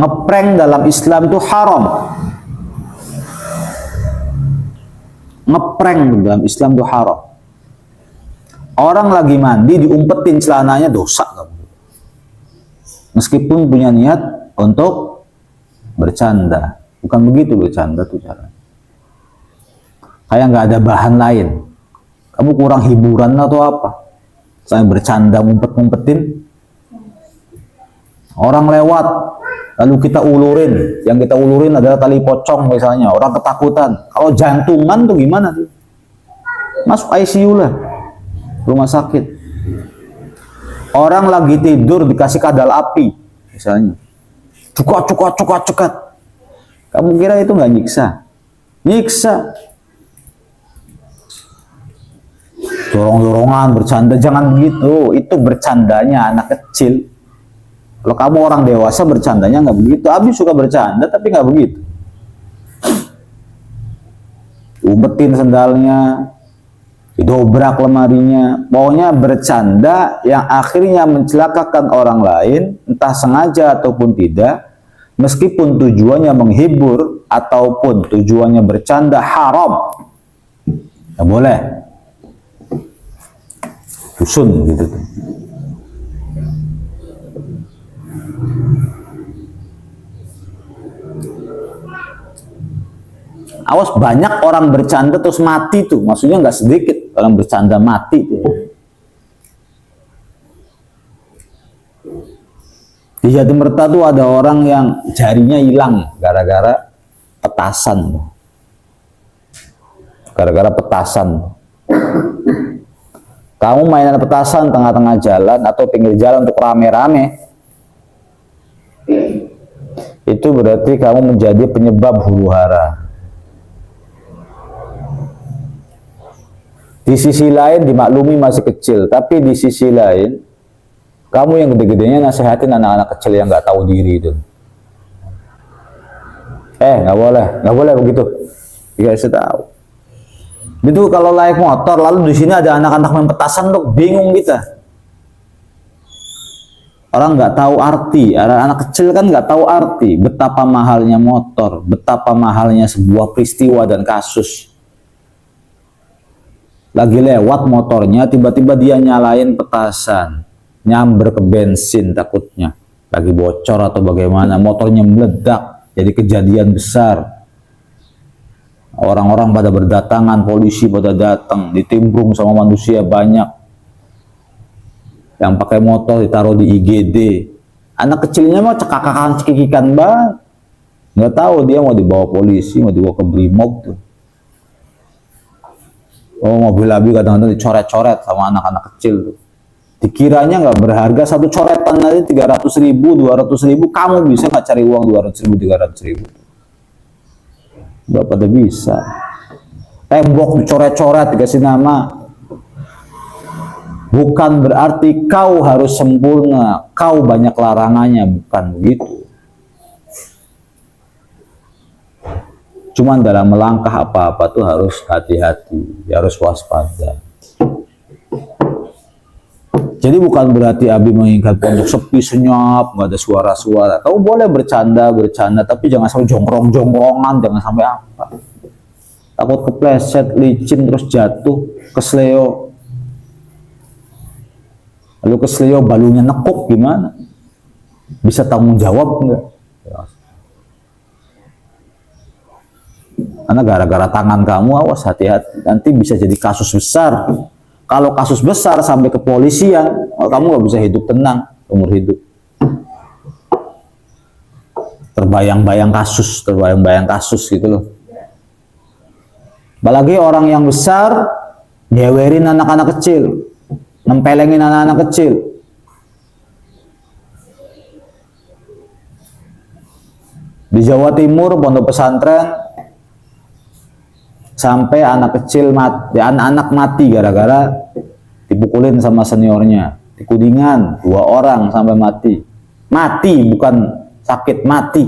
Ngeprank dalam Islam itu haram. Ngeprank dalam Islam itu haram. Orang lagi mandi diumpetin celananya, dosa. Meskipun punya niat untuk bercanda. Bukan begitu bercanda tuh cara. Kayak nggak ada bahan lain. Kamu kurang hiburan atau apa? Saya bercanda ngumpet-ngumpetin. Orang lewat, lalu kita ulurin. Yang kita ulurin adalah tali pocong misalnya. Orang ketakutan. Kalau jantungan tuh gimana tuh? Masuk ICU lah. Rumah sakit. Orang lagi tidur dikasih kadal api misalnya. Cukat. Kamu kira itu nggak nyiksa? Nyiksa. Dorong-dorongan, bercanda, jangan begitu. Itu bercandanya anak kecil. Kalau kamu orang dewasa bercandanya nggak begitu. Abi suka bercanda tapi nggak begitu. Umpetin sendalnya, didobrak lemarinya. Pokoknya bercanda yang akhirnya mencelakakan orang lain, entah sengaja ataupun tidak. Meskipun tujuannya menghibur ataupun tujuannya bercanda, haram. Nggak boleh. Dusun gitu. Awas, banyak orang bercanda terus mati tuh. Maksudnya nggak sedikit orang bercanda mati tuh. Di Jatimerta tuh ada orang yang jarinya hilang gara-gara petasan. Gara-gara petasan. Kamu mainan petasan tengah-tengah jalan atau pinggir jalan untuk rame-rame, itu berarti kamu menjadi penyebab huru-hara. Di sisi lain dimaklumi masih kecil, tapi di sisi lain kamu yang gede-gedenya nasihatin anak-anak kecil yang nggak tahu diri itu. Nggak boleh begitu. Dikasih tahu. Itu kalau naik motor, lalu di sini ada anak-anak main petasan, tuh bingung kita. Orang nggak tahu arti, anak kecil kan nggak tahu arti betapa mahalnya motor, betapa mahalnya sebuah peristiwa dan kasus. Lagi lewat motornya, tiba-tiba dia nyalain petasan, nyamber ke bensin takutnya, lagi bocor atau bagaimana, motornya meledak, jadi kejadian besar. Orang-orang pada berdatangan, polisi pada datang, ditimbrung sama manusia banyak. Yang pakai motor ditaruh di IGD. Anak kecilnya mah cekakakan cekikikan banget. Nggak tahu dia mau dibawa polisi, mau dibawa ke Brimob tuh. Oh, mobil Abi kadang-kadang dicoret-coret sama anak-anak kecil tuh. Dikiranya nggak berharga, satu coretan aja 300.000, 200.000, kamu bisa nggak cari uang 200.000, 300.000? Nggak pada bisa. Tembok dicoret-coret, dikasih nama. Bukan berarti kau harus sempurna, kau banyak larangannya, bukan begitu. Cuman dalam melangkah apa-apa tuh harus hati-hati, harus waspada. Jadi bukan berarti Abi mengingat pondok sepi, senyap, nggak ada suara-suara. Kau boleh bercanda, tapi jangan sampai jongkrong-jongkrongan, jangan sampai apa. Takut kepleset, licin, terus jatuh, kesleo. Lalu kesleo balunya nekuk gimana? Bisa tanggung jawab nggak? Karena gara-gara tangan kamu, awas hati-hati. Nanti bisa jadi kasus besar. Kalau kasus besar sampai ke kepolisian, kamu nggak bisa hidup tenang umur hidup. Terbayang-bayang kasus gitu loh. Apalagi orang yang besar nyewerin anak-anak kecil, nempelengin anak-anak kecil. Di Jawa Timur pondok pesantren sampai anak kecil mati, anak-anak mati gara-gara dipukulin sama seniornya. Di Kudingan 2 orang sampai mati. Mati, bukan sakit, mati.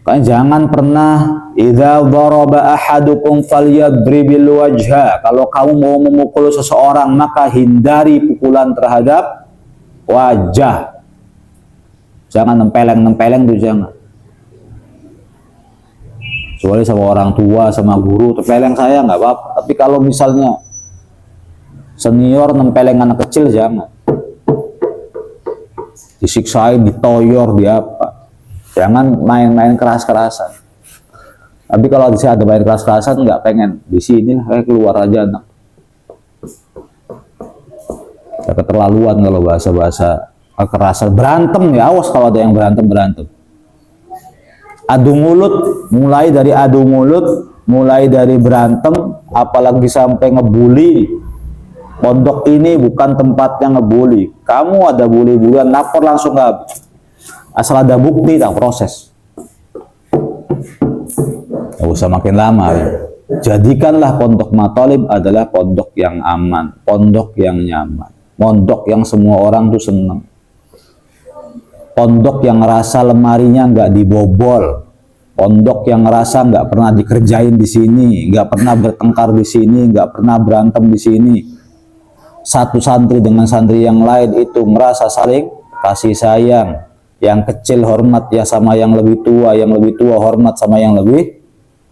Kan jangan pernah idza daraba ahadukum falyadribil wajha. Kalau kamu mau memukul seseorang, maka hindari pukulan terhadap wajah. Jangan nempeleng tuh, jangan. Kecuali sama orang tua, sama guru, tempeleng saya nggak apa-apa. Tapi kalau misalnya senior nempeleng anak kecil, jangan. Disiksain, ditoyor, di apa. Jangan main-main keras-kerasan. Tapi kalau di sini ada main keras-kerasan, nggak pengen. Di sini keluar aja anak. Ya, keterlaluan kalau bahasa-bahasa kekerasan. Berantem ya, awas kalau ada yang berantem. Adu mulut, mulai dari adu mulut, mulai dari berantem, apalagi sampai ngebully. Pondok ini bukan tempatnya ngebully. Kamu ada bully-bulian, lapor langsung nggak. Asal ada bukti, tak proses. Gak usah makin lama ya. Jadikanlah pondok Mathalib adalah pondok yang aman, pondok yang nyaman, pondok yang semua orang tuh seneng. Pondok yang rasa lemarinya nggak dibobol, pondok yang ngerasa nggak pernah dikerjain di sini, nggak pernah bertengkar di sini, nggak pernah berantem di sini. Satu santri dengan santri yang lain itu merasa saling kasih sayang. Yang kecil hormat ya sama yang lebih tua hormat sama yang lebih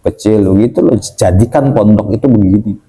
kecil. Begitu loh, jadikan pondok itu begini.